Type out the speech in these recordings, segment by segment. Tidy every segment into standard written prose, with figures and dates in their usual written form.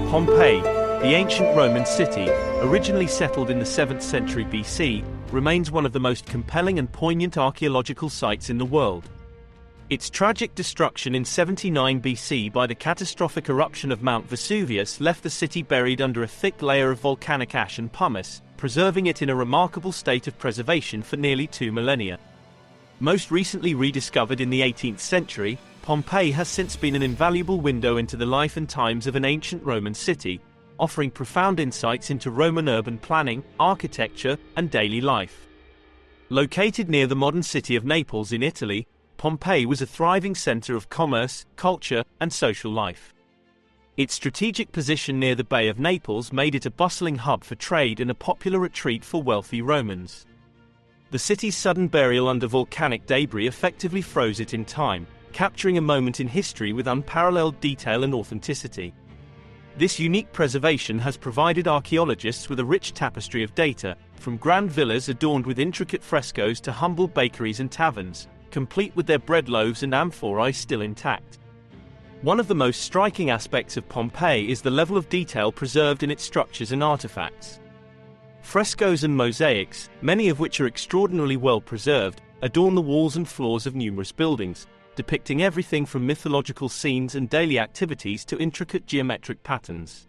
Pompeii, the ancient Roman city, originally settled in the 7th century BC, remains one of the most compelling and poignant archaeological sites in the world. Its tragic destruction in 79 BC by the catastrophic eruption of Mount Vesuvius left the city buried under a thick layer of volcanic ash and pumice, preserving it in a remarkable state of preservation for nearly 2 millennia. Most recently rediscovered in the 18th century, Pompeii has since been an invaluable window into the life and times of an ancient Roman city, offering profound insights into Roman urban planning, architecture, and daily life. Located near the modern city of Naples in Italy, Pompeii was a thriving center of commerce, culture, and social life. Its strategic position near the Bay of Naples made it a bustling hub for trade and a popular retreat for wealthy Romans. The city's sudden burial under volcanic debris effectively froze it in time, capturing a moment in history with unparalleled detail and authenticity. This unique preservation has provided archaeologists with a rich tapestry of data, from grand villas adorned with intricate frescoes to humble bakeries and taverns, complete with their bread loaves and amphorae still intact. One of the most striking aspects of Pompeii is the level of detail preserved in its structures and artifacts. Frescoes and mosaics, many of which are extraordinarily well preserved, adorn the walls and floors of numerous buildings, depicting everything from mythological scenes and daily activities to intricate geometric patterns.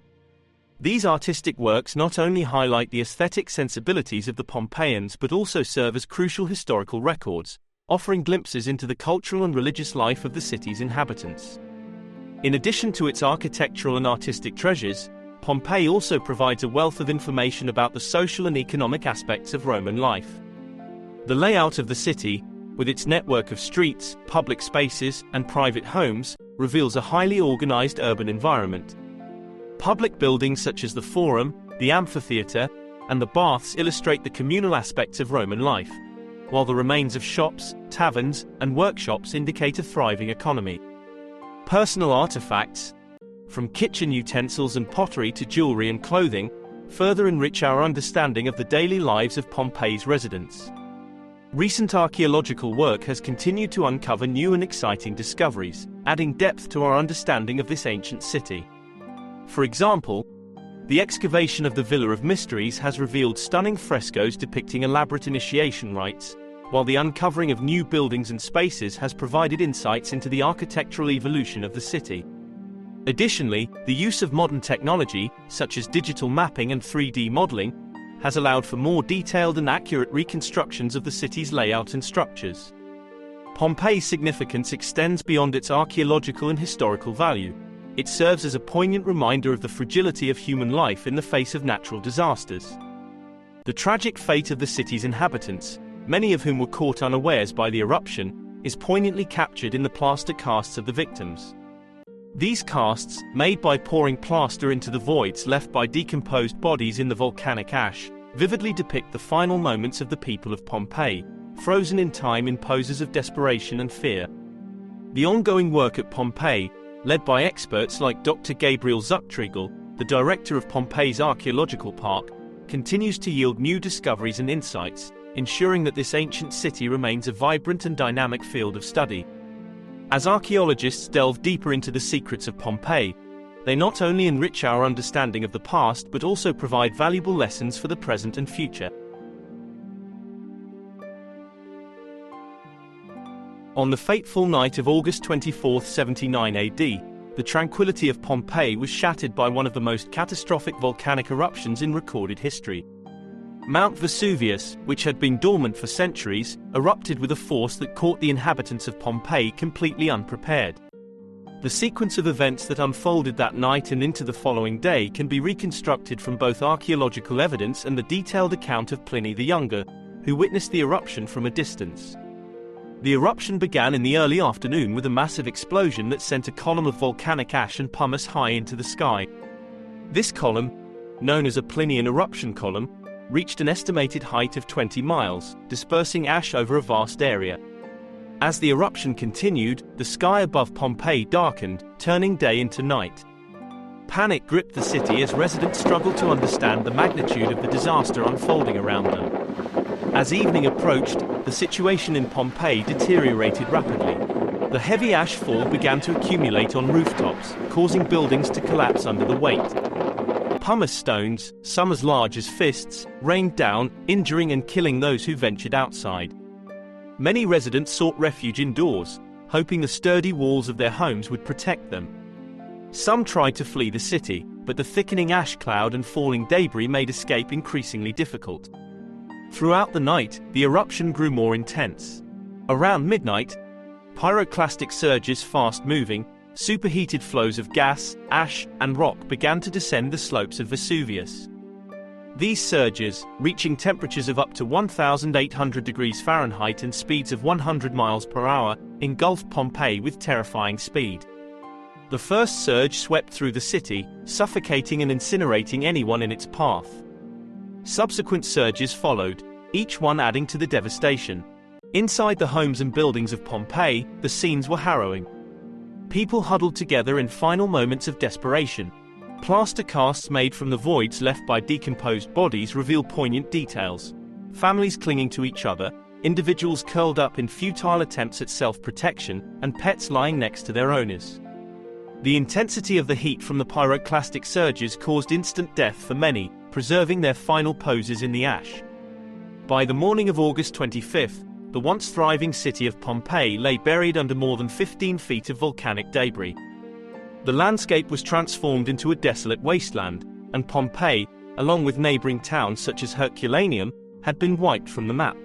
These artistic works not only highlight the aesthetic sensibilities of the Pompeians but also serve as crucial historical records, offering glimpses into the cultural and religious life of the city's inhabitants. In addition to its architectural and artistic treasures, Pompeii also provides a wealth of information about the social and economic aspects of Roman life. The layout of the city, with its network of streets, public spaces, and private homes, reveals a highly organized urban environment. Public buildings such as the Forum, the Amphitheatre, and the Baths illustrate the communal aspects of Roman life, while the remains of shops, taverns, and workshops indicate a thriving economy. Personal artifacts, from kitchen utensils and pottery to jewelry and clothing, further enrich our understanding of the daily lives of Pompeii's residents. Recent archaeological work has continued to uncover new and exciting discoveries, adding depth to our understanding of this ancient city. For example, the excavation of the Villa of Mysteries has revealed stunning frescoes depicting elaborate initiation rites, while the uncovering of new buildings and spaces has provided insights into the architectural evolution of the city. Additionally, the use of modern technology, such as digital mapping and 3D modeling, has allowed for more detailed and accurate reconstructions of the city's layout and structures. Pompeii's significance extends beyond its archaeological and historical value. It serves as a poignant reminder of the fragility of human life in the face of natural disasters. The tragic fate of the city's inhabitants, many of whom were caught unawares by the eruption, is poignantly captured in the plaster casts of the victims. These casts, made by pouring plaster into the voids left by decomposed bodies in the volcanic ash, vividly depict the final moments of the people of Pompeii, frozen in time in poses of desperation and fear. The ongoing work at Pompeii, led by experts like Dr. Gabriel Zuchtriegel, the director of Pompeii's archaeological park, continues to yield new discoveries and insights, ensuring that this ancient city remains a vibrant and dynamic field of study. As archaeologists delve deeper into the secrets of Pompeii, they not only enrich our understanding of the past but also provide valuable lessons for the present and future. On the fateful night of August 24, 79 AD, the tranquility of Pompeii was shattered by one of the most catastrophic volcanic eruptions in recorded history. Mount Vesuvius, which had been dormant for centuries, erupted with a force that caught the inhabitants of Pompeii completely unprepared. The sequence of events that unfolded that night and into the following day can be reconstructed from both archaeological evidence and the detailed account of Pliny the Younger, who witnessed the eruption from a distance. The eruption began in the early afternoon with a massive explosion that sent a column of volcanic ash and pumice high into the sky. This column, known as a Plinian eruption column, reached an estimated height of 20 miles, dispersing ash over a vast area. As the eruption continued, the sky above Pompeii darkened, turning day into night. Panic gripped the city as residents struggled to understand the magnitude of the disaster unfolding around them. As evening approached, the situation in Pompeii deteriorated rapidly. The heavy ash fall began to accumulate on rooftops, causing buildings to collapse under the weight. Pumice stones, some as large as fists, rained down, injuring and killing those who ventured outside. Many residents sought refuge indoors, hoping the sturdy walls of their homes would protect them. Some tried to flee the city, but the thickening ash cloud and falling debris made escape increasingly difficult. Throughout the night, the eruption grew more intense. Around midnight, pyroclastic surges, fast-moving, superheated flows of gas, ash, and rock began to descend the slopes of Vesuvius. These surges, reaching temperatures of up to 1,800 degrees Fahrenheit and speeds of 100 miles per hour, engulfed Pompeii with terrifying speed. The first surge swept through the city, suffocating and incinerating anyone in its path. Subsequent surges followed, each one adding to the devastation. Inside the homes and buildings of Pompeii, the scenes were harrowing. People huddled together in final moments of desperation. Plaster casts made from the voids left by decomposed bodies reveal poignant details. Families clinging to each other, individuals curled up in futile attempts at self-protection, and pets lying next to their owners. The intensity of the heat from the pyroclastic surges caused instant death for many, preserving their final poses in the ash. By the morning of August 25th, the once thriving city of Pompeii lay buried under more than 15 feet of volcanic debris. The landscape was transformed into a desolate wasteland, and Pompeii, along with neighboring towns such as Herculaneum, had been wiped from the map.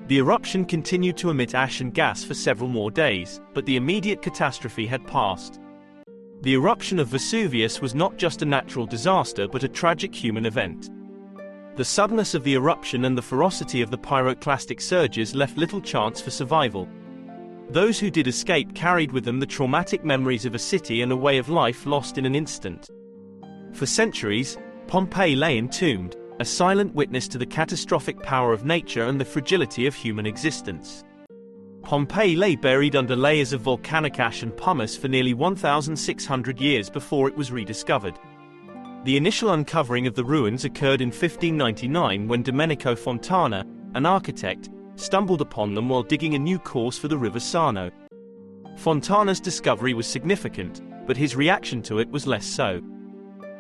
The eruption continued to emit ash and gas for several more days, but the immediate catastrophe had passed. The eruption of Vesuvius was not just a natural disaster but a tragic human event. The suddenness of the eruption and the ferocity of the pyroclastic surges left little chance for survival. Those who did escape carried with them the traumatic memories of a city and a way of life lost in an instant. For centuries, Pompeii lay entombed, a silent witness to the catastrophic power of nature and the fragility of human existence. Pompeii lay buried under layers of volcanic ash and pumice for nearly 1,600 years before it was rediscovered. The initial uncovering of the ruins occurred in 1599 when Domenico Fontana, an architect, stumbled upon them while digging a new course for the river Sarno. Fontana's discovery was significant, but his reaction to it was less so.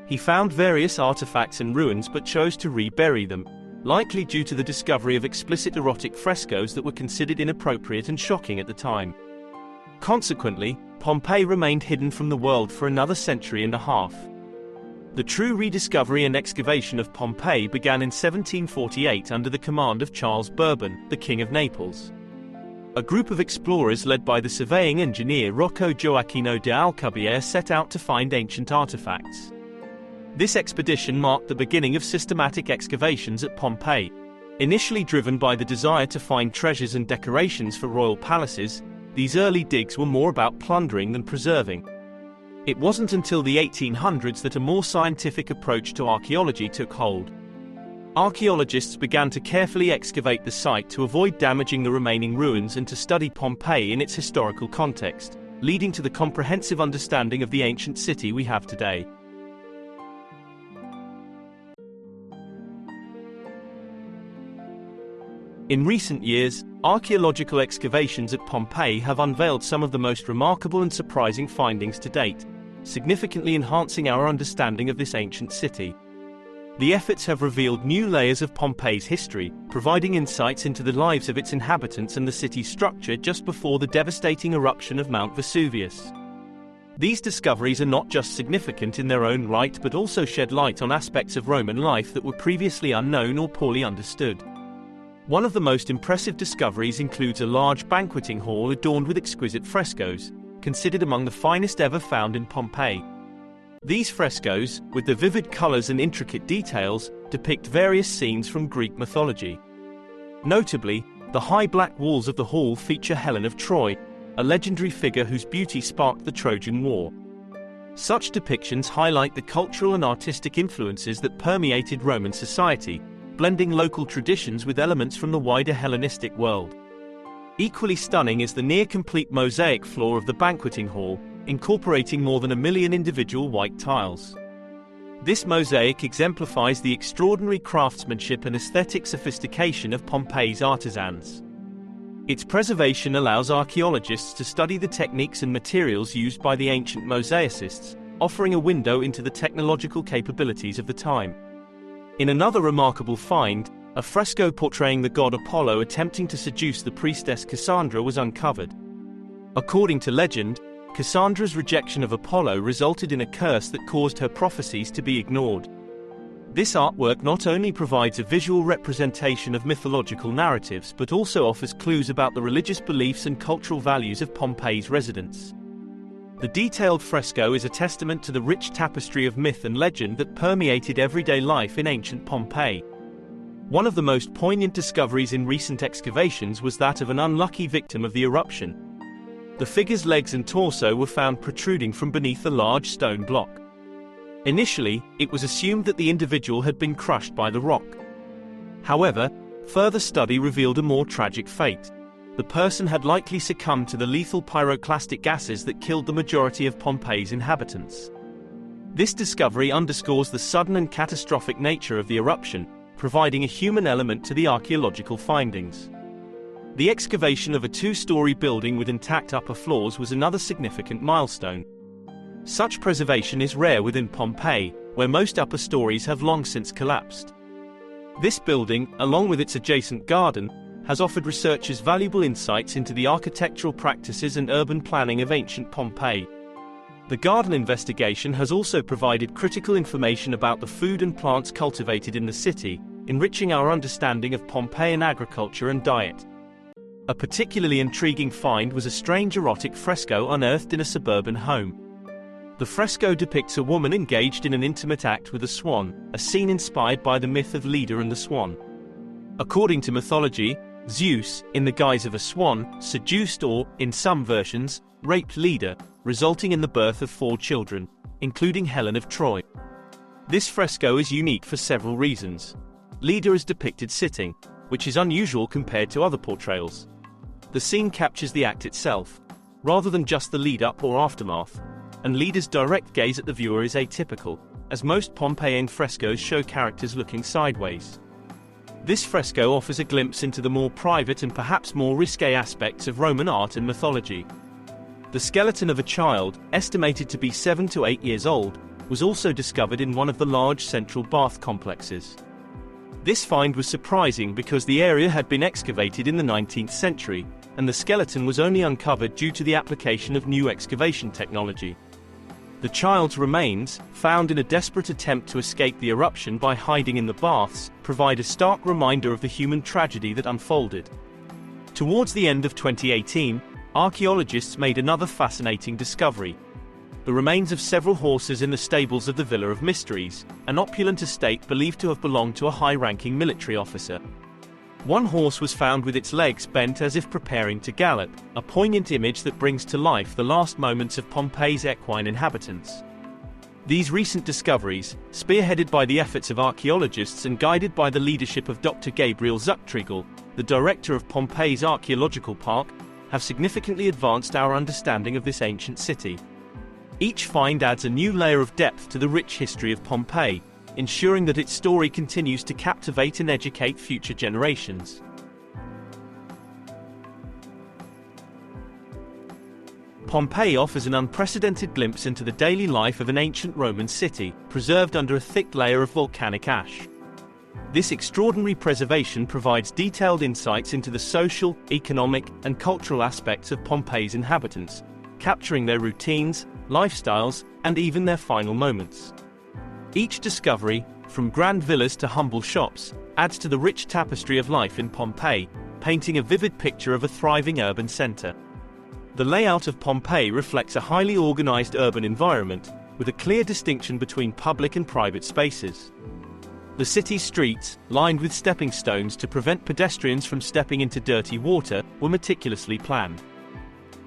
He found various artifacts and ruins but chose to rebury them, likely due to the discovery of explicit erotic frescoes that were considered inappropriate and shocking at the time. Consequently, Pompeii remained hidden from the world for another century and a half. The true rediscovery and excavation of Pompeii began in 1748 under the command of Charles Bourbon, the King of Naples. A group of explorers led by the surveying engineer Rocco Gioacchino de Alcubierre set out to find ancient artifacts. This expedition marked the beginning of systematic excavations at Pompeii. Initially driven by the desire to find treasures and decorations for royal palaces, these early digs were more about plundering than preserving. It wasn't until the 1800s that a more scientific approach to archaeology took hold. Archaeologists began to carefully excavate the site to avoid damaging the remaining ruins and to study Pompeii in its historical context, leading to the comprehensive understanding of the ancient city we have today. In recent years, archaeological excavations at Pompeii have unveiled some of the most remarkable and surprising findings to date, significantly enhancing our understanding of this ancient city. The efforts have revealed new layers of Pompeii's history, providing insights into the lives of its inhabitants and the city's structure just before the devastating eruption of Mount Vesuvius. These discoveries are not just significant in their own right but also shed light on aspects of Roman life that were previously unknown or poorly understood. One of the most impressive discoveries includes a large banqueting hall adorned with exquisite frescoes, considered among the finest ever found in Pompeii. These frescoes, with their vivid colors and intricate details, depict various scenes from Greek mythology. Notably, the high black walls of the hall feature Helen of Troy, a legendary figure whose beauty sparked the Trojan War. Such depictions highlight the cultural and artistic influences that permeated Roman society, blending local traditions with elements from the wider Hellenistic world. Equally stunning is the near-complete mosaic floor of the banqueting hall, incorporating more than 1 million individual white tiles. This mosaic exemplifies the extraordinary craftsmanship and aesthetic sophistication of Pompeii's artisans. Its preservation allows archaeologists to study the techniques and materials used by the ancient mosaicists, offering a window into the technological capabilities of the time. In another remarkable find, a fresco portraying the god Apollo attempting to seduce the priestess Cassandra was uncovered. According to legend, Cassandra's rejection of Apollo resulted in a curse that caused her prophecies to be ignored. This artwork not only provides a visual representation of mythological narratives but also offers clues about the religious beliefs and cultural values of Pompeii's residents. The detailed fresco is a testament to the rich tapestry of myth and legend that permeated everyday life in ancient Pompeii. One of the most poignant discoveries in recent excavations was that of an unlucky victim of the eruption. The figure's legs and torso were found protruding from beneath a large stone block. Initially, it was assumed that the individual had been crushed by the rock. However, further study revealed a more tragic fate. The person had likely succumbed to the lethal pyroclastic gases that killed the majority of Pompeii's inhabitants. This discovery underscores the sudden and catastrophic nature of the eruption, providing a human element to the archaeological findings. The excavation of a two-story building with intact upper floors was another significant milestone. Such preservation is rare within Pompeii, where most upper stories have long since collapsed. This building, along with its adjacent garden, has offered researchers valuable insights into the architectural practices and urban planning of ancient Pompeii. The garden investigation has also provided critical information about the food and plants cultivated in the city, enriching our understanding of Pompeian agriculture and diet. A particularly intriguing find was a strange erotic fresco unearthed in a suburban home. The fresco depicts a woman engaged in an intimate act with a swan, a scene inspired by the myth of Leda and the swan. According to mythology, Zeus, in the guise of a swan, seduced or, in some versions, raped Leda, resulting in the birth of 4 children, including Helen of Troy. This fresco is unique for several reasons. Leda is depicted sitting, which is unusual compared to other portrayals. The scene captures the act itself, rather than just the lead-up or aftermath, and Leda's direct gaze at the viewer is atypical, as most Pompeian frescoes show characters looking sideways. This fresco offers a glimpse into the more private and perhaps more risque aspects of Roman art and mythology. The skeleton of a child, estimated to be 7 to 8 years old, was also discovered in one of the large central bath complexes. This find was surprising because the area had been excavated in the 19th century, and the skeleton was only uncovered due to the application of new excavation technology. The child's remains, found in a desperate attempt to escape the eruption by hiding in the baths, provide a stark reminder of the human tragedy that unfolded. Towards the end of 2018, archaeologists made another fascinating discovery: the remains of several horses in the stables of the Villa of Mysteries, an opulent estate believed to have belonged to a high-ranking military officer. One horse was found with its legs bent as if preparing to gallop, a poignant image that brings to life the last moments of Pompeii's equine inhabitants. These recent discoveries, spearheaded by the efforts of archaeologists and guided by the leadership of Dr. Gabriel Zuchtriegel, the director of Pompeii's archaeological park, have significantly advanced our understanding of this ancient city. Each find adds a new layer of depth to the rich history of Pompeii, ensuring that its story continues to captivate and educate future generations. Pompeii offers an unprecedented glimpse into the daily life of an ancient Roman city, preserved under a thick layer of volcanic ash. This extraordinary preservation provides detailed insights into the social, economic, and cultural aspects of Pompeii's inhabitants, capturing their routines, lifestyles, and even their final moments. Each discovery, from grand villas to humble shops, adds to the rich tapestry of life in Pompeii, painting a vivid picture of a thriving urban center. The layout of Pompeii reflects a highly organized urban environment, with a clear distinction between public and private spaces. The city's streets, lined with stepping stones to prevent pedestrians from stepping into dirty water, were meticulously planned.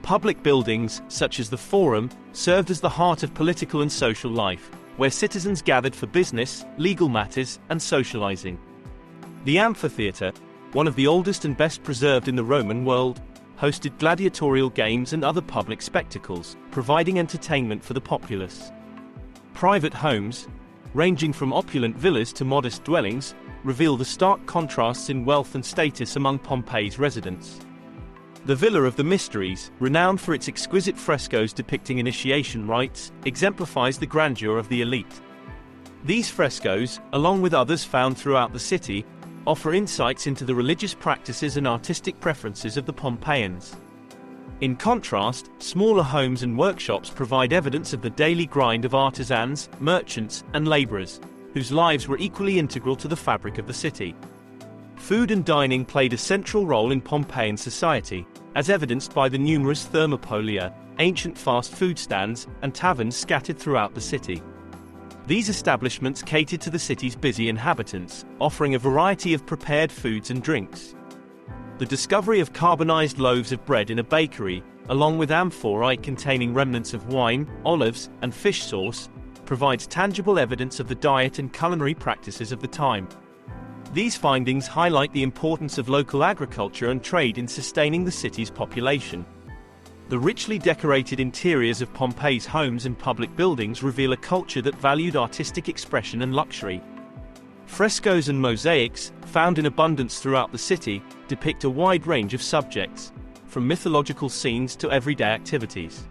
Public buildings, such as the Forum, served as the heart of political and social life, where citizens gathered for business, legal matters, and socializing. The amphitheater, one of the oldest and best preserved in the Roman world, hosted gladiatorial games and other public spectacles, providing entertainment for the populace. Private homes, ranging from opulent villas to modest dwellings, reveal the stark contrasts in wealth and status among Pompeii's residents. The Villa of the Mysteries, renowned for its exquisite frescoes depicting initiation rites, exemplifies the grandeur of the elite. These frescoes, along with others found throughout the city, offer insights into the religious practices and artistic preferences of the Pompeians. In contrast, smaller homes and workshops provide evidence of the daily grind of artisans, merchants, and laborers, whose lives were equally integral to the fabric of the city. Food and dining played a central role in Pompeian society, as evidenced by the numerous thermopolia, ancient fast food stands, and taverns scattered throughout the city. These establishments catered to the city's busy inhabitants, offering a variety of prepared foods and drinks. The discovery of carbonized loaves of bread in a bakery, along with amphorae containing remnants of wine, olives, and fish sauce, provides tangible evidence of the diet and culinary practices of the time. These findings highlight the importance of local agriculture and trade in sustaining the city's population. The richly decorated interiors of Pompeii's homes and public buildings reveal a culture that valued artistic expression and luxury. Frescoes and mosaics, found in abundance throughout the city, depict a wide range of subjects, from mythological scenes to everyday activities.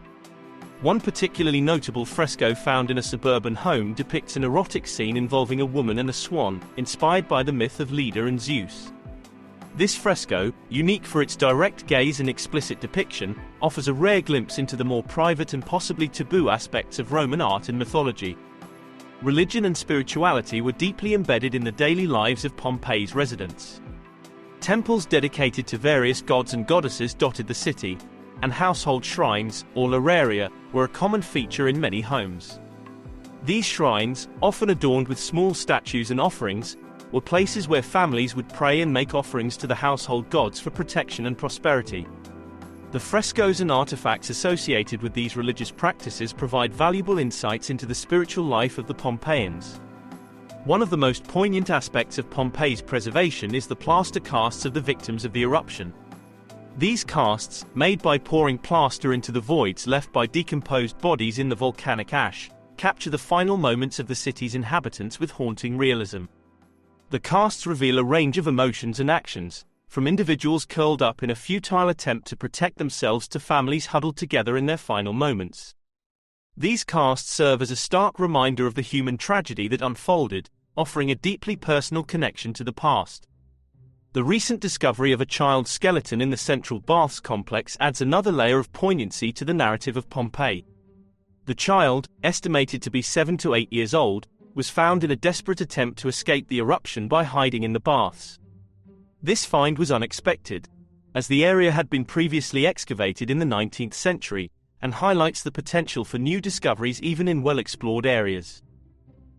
One particularly notable fresco found in a suburban home depicts an erotic scene involving a woman and a swan, inspired by the myth of Leda and Zeus. This fresco, unique for its direct gaze and explicit depiction, offers a rare glimpse into the more private and possibly taboo aspects of Roman art and mythology. Religion and spirituality were deeply embedded in the daily lives of Pompeii's residents. Temples dedicated to various gods and goddesses dotted the city, and household shrines, or lararia, were a common feature in many homes. These shrines, often adorned with small statues and offerings, were places where families would pray and make offerings to the household gods for protection and prosperity. The frescoes and artifacts associated with these religious practices provide valuable insights into the spiritual life of the Pompeians. One of the most poignant aspects of Pompeii's preservation is the plaster casts of the victims of the eruption. These casts, made by pouring plaster into the voids left by decomposed bodies in the volcanic ash, capture the final moments of the city's inhabitants with haunting realism. The casts reveal a range of emotions and actions, from individuals curled up in a futile attempt to protect themselves to families huddled together in their final moments. These casts serve as a stark reminder of the human tragedy that unfolded, offering a deeply personal connection to the past. The recent discovery of a child's skeleton in the Central Baths complex adds another layer of poignancy to the narrative of Pompeii. The child, estimated to be 7 to 8 years old, was found in a desperate attempt to escape the eruption by hiding in the baths. This find was unexpected, as the area had been previously excavated in the 19th century, and highlights the potential for new discoveries even in well-explored areas.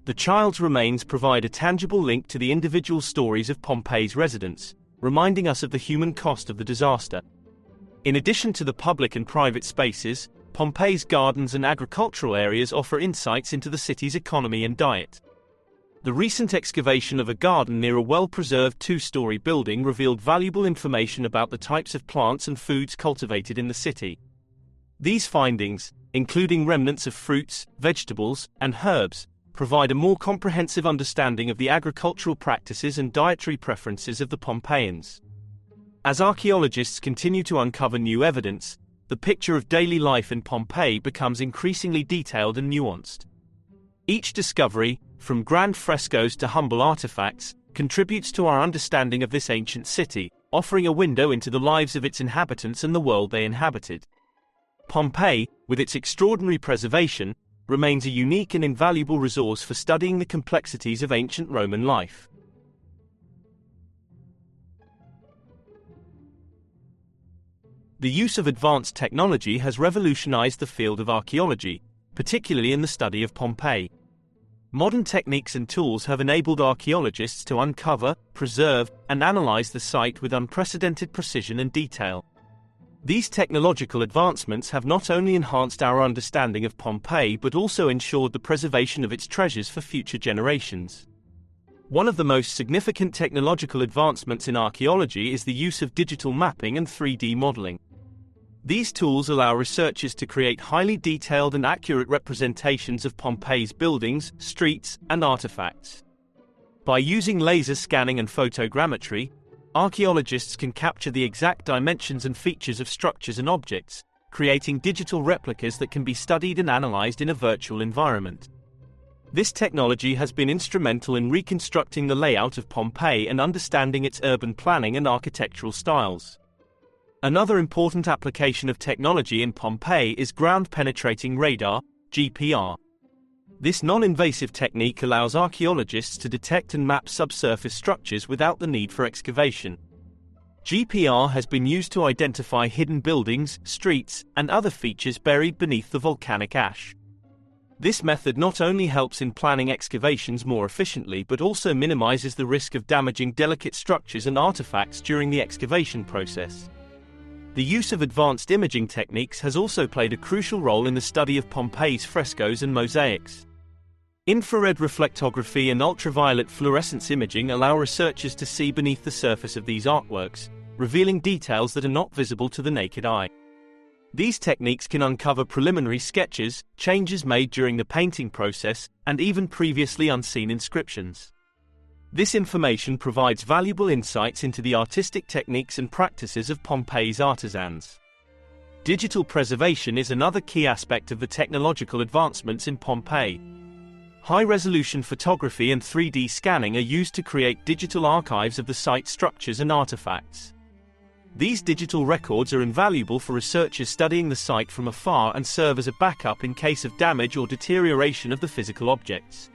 The child's remains provide a tangible link to the individual stories of Pompeii's residents, reminding us of the human cost of the disaster. In addition to the public and private spaces, Pompeii's gardens and agricultural areas offer insights into the city's economy and diet. The recent excavation of a garden near a well-preserved two-story building revealed valuable information about the types of plants and foods cultivated in the city. These findings, including remnants of fruits, vegetables, and herbs, provide a more comprehensive understanding of the agricultural practices and dietary preferences of the Pompeians. As archaeologists continue to uncover new evidence, the picture of daily life in Pompeii becomes increasingly detailed and nuanced. Each discovery, from grand frescoes to humble artifacts, contributes to our understanding of this ancient city, offering a window into the lives of its inhabitants and the world they inhabited. Pompeii, with its extraordinary preservation, remains a unique and invaluable resource for studying the complexities of ancient Roman life. The use of advanced technology has revolutionized the field of archaeology, particularly in the study of Pompeii. Modern techniques and tools have enabled archaeologists to uncover, preserve, and analyze the site with unprecedented precision and detail. These technological advancements have not only enhanced our understanding of Pompeii but also ensured the preservation of its treasures for future generations. One of the most significant technological advancements in archaeology is the use of digital mapping and 3D modeling. These tools allow researchers to create highly detailed and accurate representations of Pompeii's buildings, streets, and artifacts. By using laser scanning and photogrammetry, archaeologists can capture the exact dimensions and features of structures and objects, creating digital replicas that can be studied and analyzed in a virtual environment. This technology has been instrumental in reconstructing the layout of Pompeii and understanding its urban planning and architectural styles. Another important application of technology in Pompeii is ground-penetrating radar, GPR. This non-invasive technique allows archaeologists to detect and map subsurface structures without the need for excavation. GPR has been used to identify hidden buildings, streets, and other features buried beneath the volcanic ash. This method not only helps in planning excavations more efficiently but also minimizes the risk of damaging delicate structures and artifacts during the excavation process. The use of advanced imaging techniques has also played a crucial role in the study of Pompeii's frescoes and mosaics. Infrared reflectography and ultraviolet fluorescence imaging allow researchers to see beneath the surface of these artworks, revealing details that are not visible to the naked eye. These techniques can uncover preliminary sketches, changes made during the painting process, and even previously unseen inscriptions. This information provides valuable insights into the artistic techniques and practices of Pompeii's artisans. Digital preservation is another key aspect of the technological advancements in Pompeii. High-resolution photography and 3D scanning are used to create digital archives of the site's structures and artifacts. These digital records are invaluable for researchers studying the site from afar and serve as a backup in case of damage or deterioration of the physical objects.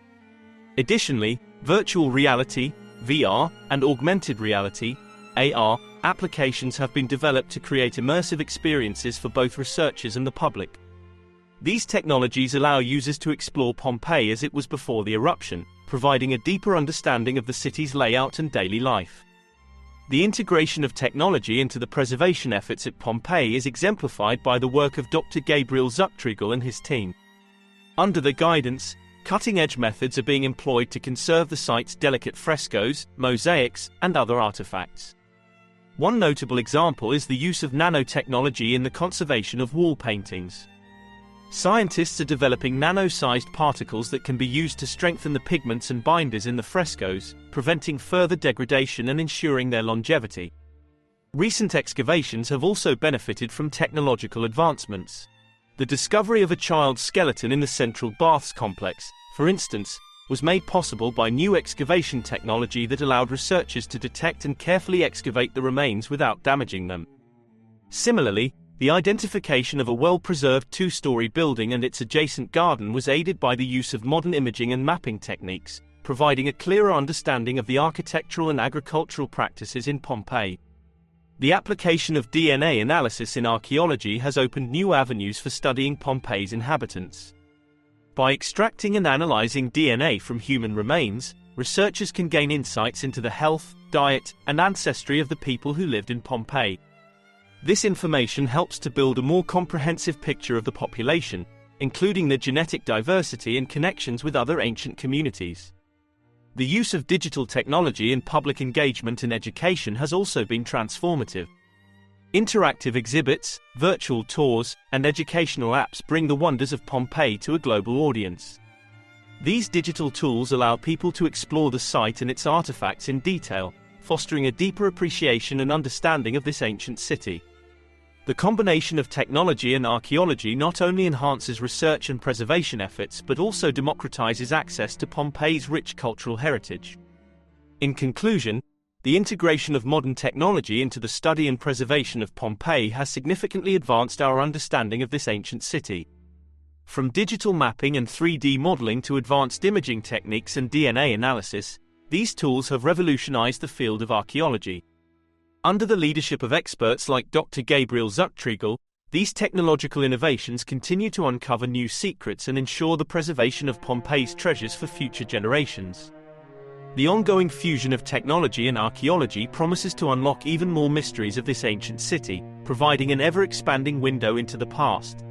Additionally, virtual reality, VR, and augmented reality, AR, applications have been developed to create immersive experiences for both researchers and the public. These technologies allow users to explore Pompeii as it was before the eruption, providing a deeper understanding of the city's layout and daily life. The integration of technology into the preservation efforts at Pompeii is exemplified by the work of Dr. Gabriel Zuchtriegel and his team. Under their guidance, cutting-edge methods are being employed to conserve the site's delicate frescoes, mosaics, and other artifacts. One notable example is the use of nanotechnology in the conservation of wall paintings. Scientists are developing nano-sized particles that can be used to strengthen the pigments and binders in the frescoes, preventing further degradation and ensuring their longevity. Recent excavations have also benefited from technological advancements. The discovery of a child's skeleton in the Central Baths complex, for instance, was made possible by new excavation technology that allowed researchers to detect and carefully excavate the remains without damaging them. Similarly, the identification of a well-preserved two-story building and its adjacent garden was aided by the use of modern imaging and mapping techniques, providing a clearer understanding of the architectural and agricultural practices in Pompeii. The application of DNA analysis in archaeology has opened new avenues for studying Pompeii's inhabitants. By extracting and analyzing DNA from human remains, researchers can gain insights into the health, diet, and ancestry of the people who lived in Pompeii. This information helps to build a more comprehensive picture of the population, including their genetic diversity and connections with other ancient communities. The use of digital technology in public engagement and education has also been transformative. Interactive exhibits, virtual tours, and educational apps bring the wonders of Pompeii to a global audience. These digital tools allow people to explore the site and its artifacts in detail, fostering a deeper appreciation and understanding of this ancient city. The combination of technology and archaeology not only enhances research and preservation efforts but also democratizes access to Pompeii's rich cultural heritage. In conclusion, the integration of modern technology into the study and preservation of Pompeii has significantly advanced our understanding of this ancient city. From digital mapping and 3D modeling to advanced imaging techniques and DNA analysis, these tools have revolutionized the field of archaeology. Under the leadership of experts like Dr. Gabriel Zuchtriegel, these technological innovations continue to uncover new secrets and ensure the preservation of Pompeii's treasures for future generations. The ongoing fusion of technology and archaeology promises to unlock even more mysteries of this ancient city, providing an ever-expanding window into the past.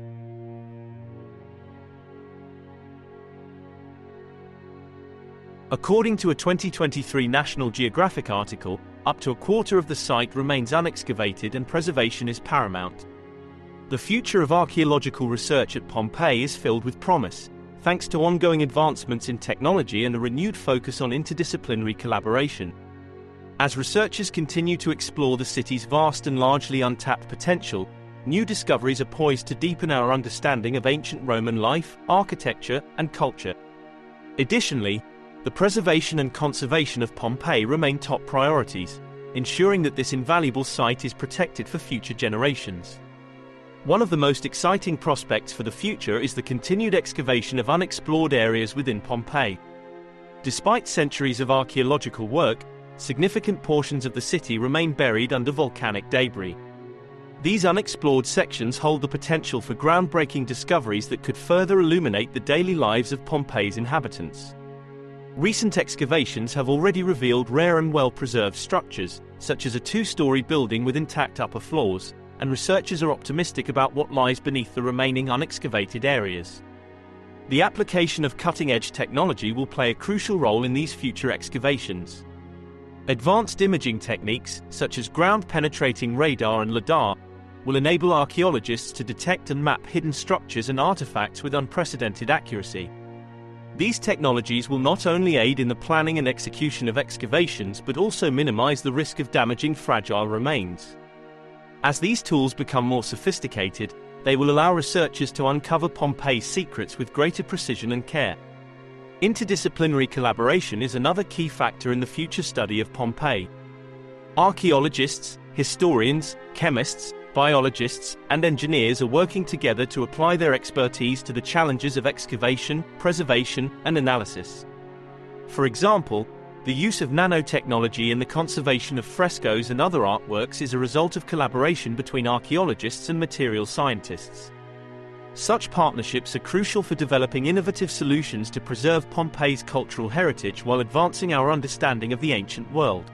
According to a 2023 National Geographic article, up to a quarter of the site remains unexcavated and preservation is paramount. The future of archaeological research at Pompeii is filled with promise, thanks to ongoing advancements in technology and a renewed focus on interdisciplinary collaboration. As researchers continue to explore the city's vast and largely untapped potential, new discoveries are poised to deepen our understanding of ancient Roman life, architecture, and culture. Additionally, the preservation and conservation of Pompeii remain top priorities, ensuring that this invaluable site is protected for future generations. One of the most exciting prospects for the future is the continued excavation of unexplored areas within Pompeii. Despite centuries of archaeological work, significant portions of the city remain buried under volcanic debris. These unexplored sections hold the potential for groundbreaking discoveries that could further illuminate the daily lives of Pompeii's inhabitants. Recent excavations have already revealed rare and well-preserved structures, such as a two-story building with intact upper floors, and researchers are optimistic about what lies beneath the remaining unexcavated areas. The application of cutting-edge technology will play a crucial role in these future excavations. Advanced imaging techniques, such as ground-penetrating radar and LiDAR, will enable archaeologists to detect and map hidden structures and artifacts with unprecedented accuracy. These technologies will not only aid in the planning and execution of excavations but also minimize the risk of damaging fragile remains. As these tools become more sophisticated, they will allow researchers to uncover Pompeii's secrets with greater precision and care. Interdisciplinary collaboration is another key factor in the future study of Pompeii. Archaeologists, historians, chemists, biologists, and engineers are working together to apply their expertise to the challenges of excavation, preservation, and analysis. For example, the use of nanotechnology in the conservation of frescoes and other artworks is a result of collaboration between archaeologists and material scientists. Such partnerships are crucial for developing innovative solutions to preserve Pompeii's cultural heritage while advancing our understanding of the ancient world.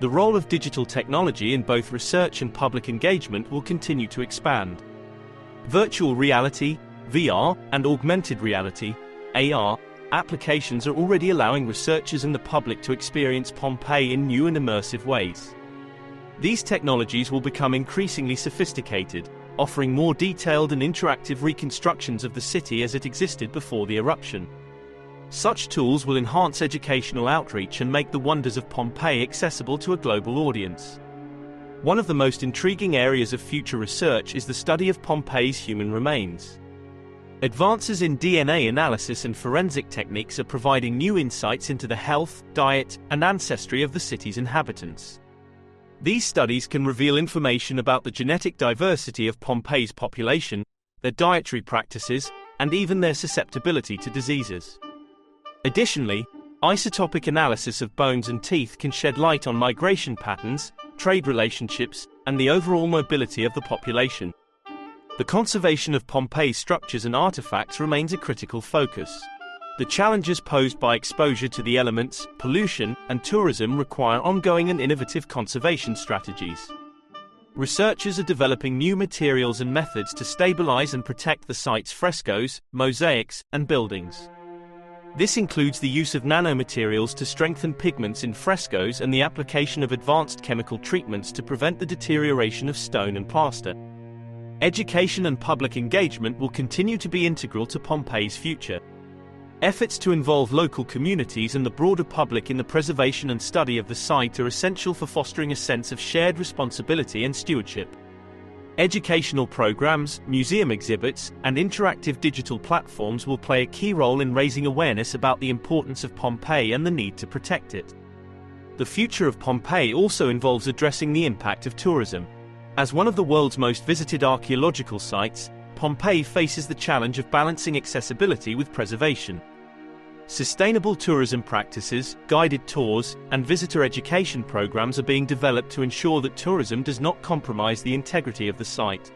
The role of digital technology in both research and public engagement will continue to expand. Virtual reality, VR, and augmented reality, AR, applications are already allowing researchers and the public to experience Pompeii in new and immersive ways. These technologies will become increasingly sophisticated, offering more detailed and interactive reconstructions of the city as it existed before the eruption. Such tools will enhance educational outreach and make the wonders of Pompeii accessible to a global audience. One of the most intriguing areas of future research is the study of Pompeii's human remains. Advances in DNA analysis and forensic techniques are providing new insights into the health, diet, and ancestry of the city's inhabitants. These studies can reveal information about the genetic diversity of Pompeii's population, their dietary practices, and even their susceptibility to diseases. Additionally, isotopic analysis of bones and teeth can shed light on migration patterns, trade relationships, and the overall mobility of the population. The conservation of Pompeii's structures and artifacts remains a critical focus. The challenges posed by exposure to the elements, pollution, and tourism require ongoing and innovative conservation strategies. Researchers are developing new materials and methods to stabilize and protect the site's frescoes, mosaics, and buildings. This includes the use of nanomaterials to strengthen pigments in frescoes and the application of advanced chemical treatments to prevent the deterioration of stone and plaster. Education and public engagement will continue to be integral to Pompeii's future. Efforts to involve local communities and the broader public in the preservation and study of the site are essential for fostering a sense of shared responsibility and stewardship. Educational programs, museum exhibits, and interactive digital platforms will play a key role in raising awareness about the importance of Pompeii and the need to protect it. The future of Pompeii also involves addressing the impact of tourism. As one of the world's most visited archaeological sites, Pompeii faces the challenge of balancing accessibility with preservation. Sustainable tourism practices, guided tours, and visitor education programs are being developed to ensure that tourism does not compromise the integrity of the site.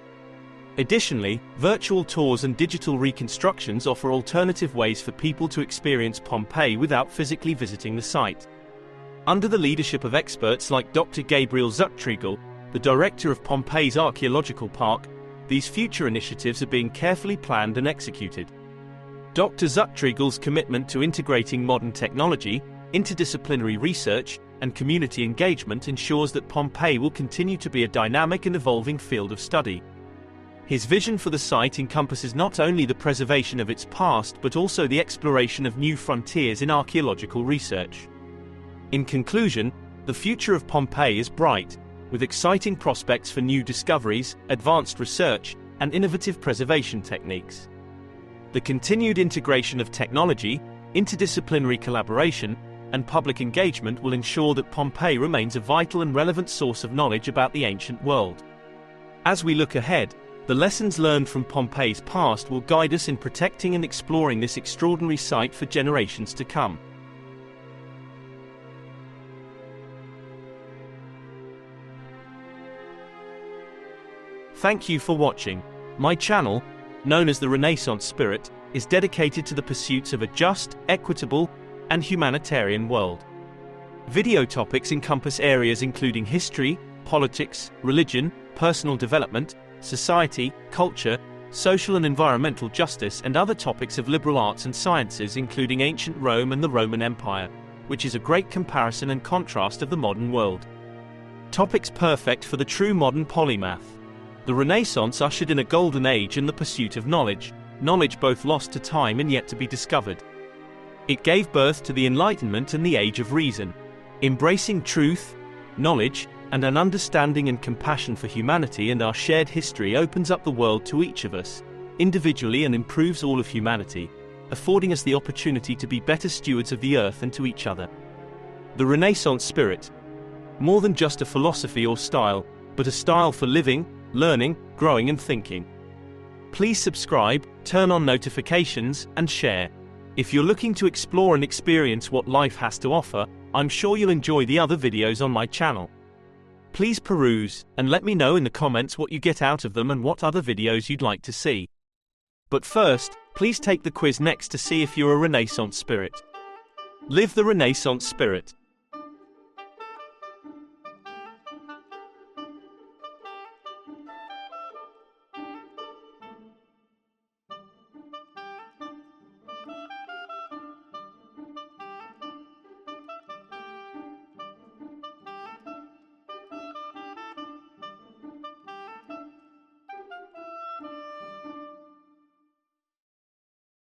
Additionally, virtual tours and digital reconstructions offer alternative ways for people to experience Pompeii without physically visiting the site. Under the leadership of experts like Dr. Gabriel Zuchtriegel, the director of Pompeii's archaeological park, these future initiatives are being carefully planned and executed. Dr. Zuchtriegel's commitment to integrating modern technology, interdisciplinary research, and community engagement ensures that Pompeii will continue to be a dynamic and evolving field of study. His vision for the site encompasses not only the preservation of its past but also the exploration of new frontiers in archaeological research. In conclusion, The future of Pompeii is bright, with exciting prospects for new discoveries, advanced research, and innovative preservation techniques. The continued integration of technology, interdisciplinary collaboration, and public engagement will ensure that Pompeii remains a vital and relevant source of knowledge about the ancient world. As we look ahead, the lessons learned from Pompeii's past will guide us in protecting and exploring this extraordinary site for generations to come. Thank you for watching. My channel, known as the Renaissance Spirit, is dedicated to the pursuits of a just, equitable, and humanitarian world. Video topics encompass areas including history, politics, religion, personal development, society, culture, social and environmental justice, and other topics of liberal arts and sciences, including ancient Rome and the Roman Empire, which is a great comparison and contrast of the modern world. Topics perfect for the true modern polymath. The Renaissance ushered in a golden age in the pursuit of knowledge both lost to time and yet to be discovered. It gave birth to the Enlightenment and the Age of Reason. Embracing truth, knowledge, and an understanding and compassion for humanity and our shared history opens up the world to each of us, individually, and improves all of humanity, affording us the opportunity to be better stewards of the earth and to each other. The Renaissance spirit. More than just a philosophy or style, but a style for living, learning, growing and thinking. Please subscribe, turn on notifications, and share. If you're looking to explore and experience what life has to offer, I'm sure you'll enjoy the other videos on my channel. Please peruse, and let me know in the comments what you get out of them and what other videos you'd like to see. But first, please take the quiz next to see if you're a Renaissance spirit. Live the Renaissance spirit.